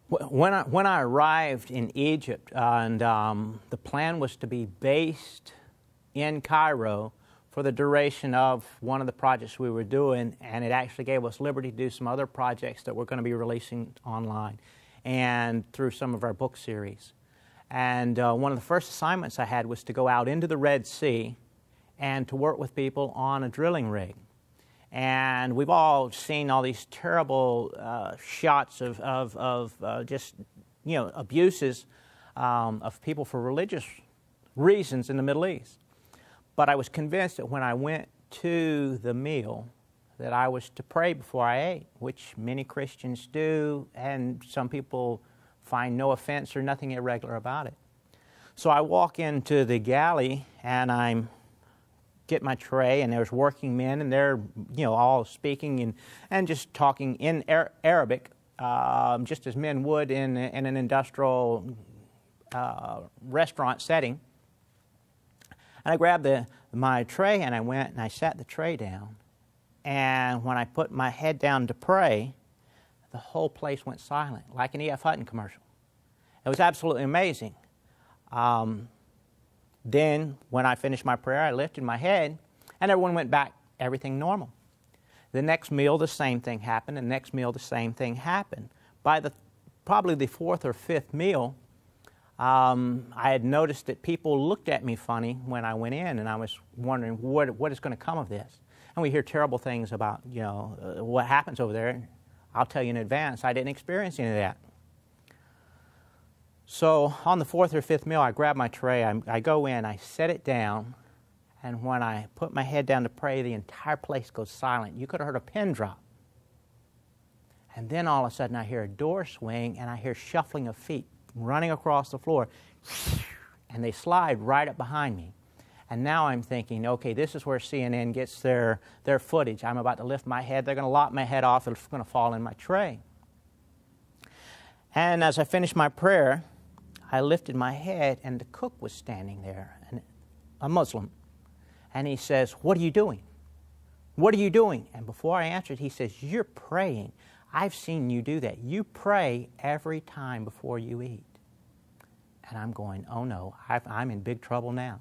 When I arrived in Egypt, and the plan was to be based in Cairo for the duration of one of the projects we were doing, and it actually gave us liberty to do some other projects that we're going to be releasing online and through some of our book series. And one of the first assignments I had was to go out into the Red Sea and to work with people on a drilling rig. And we've all seen all these terrible shots of just, abuses of people for religious reasons in the Middle East. But I was convinced that when I went to the meal that I was to pray before I ate, which many Christians do, and some people find no offense or nothing irregular about it. So I walk into the galley and I'm get my tray, and there's working men, and they're all speaking and just talking in Arabic, just as men would in an industrial restaurant setting. And I grabbed my tray and I went and I sat the tray down, and when I put my head down to pray, the whole place went silent, like an E.F. Hutton commercial. It was absolutely amazing. Then, when I finished my prayer, I lifted my head, and everyone went back, everything normal. The next meal, the same thing happened. The next meal, the same thing happened. By probably the fourth or fifth meal, I had noticed that people looked at me funny when I went in, and I was wondering what is going to come of this. And we hear terrible things about, what happens over there. I'll tell you in advance, I didn't experience any of that. So on the fourth or fifth meal, I grab my tray, I go in, I set it down, and when I put my head down to pray, the entire place goes silent. You could have heard a pin drop. And then all of a sudden I hear a door swing, and I hear shuffling of feet running across the floor, and they slide right up behind me. And now I'm thinking, okay, this is where CNN gets their footage. I'm about to lift my head, they're going to lop my head off, it's going to fall in my tray. And as I finished my prayer, I lifted my head, and the cook was standing there, a Muslim. And he says, "What are you doing? What are you doing?" And before I answered, he says, "You're praying. I've seen you do that. You pray every time before you eat." And I'm going, oh no, I'm in big trouble now.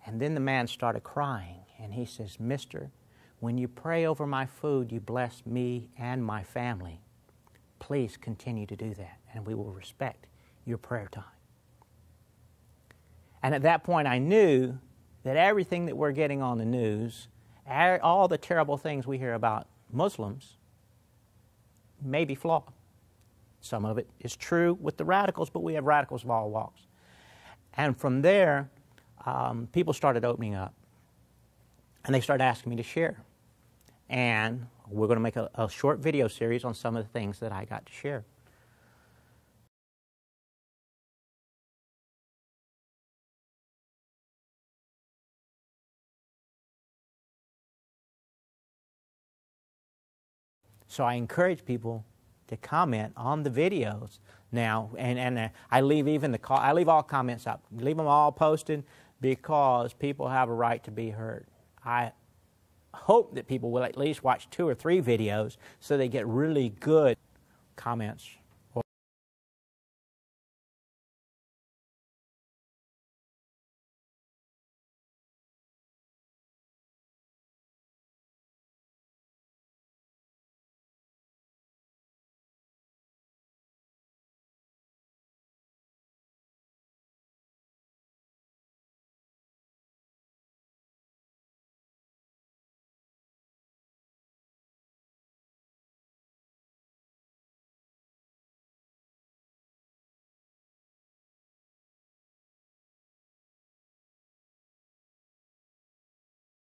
And then the man started crying, and he says, "Mister, when you pray over my food, you bless me and my family. Please continue to do that, and we will respect your prayer time." And at that point I knew that everything that we're getting on the news, all the terrible things we hear about Muslims, may be flawed. Some of it is true with the radicals, but we have radicals of all walks. And from there, people started opening up, and they started asking me to share. And we're going to make a short video series on some of the things that I got to share. So I encourage people to comment on the videos now, and I leave I leave all comments up, leave them all posted, because people have a right to be heard. I hope that people will at least watch 2 or 3 videos so they get really good comments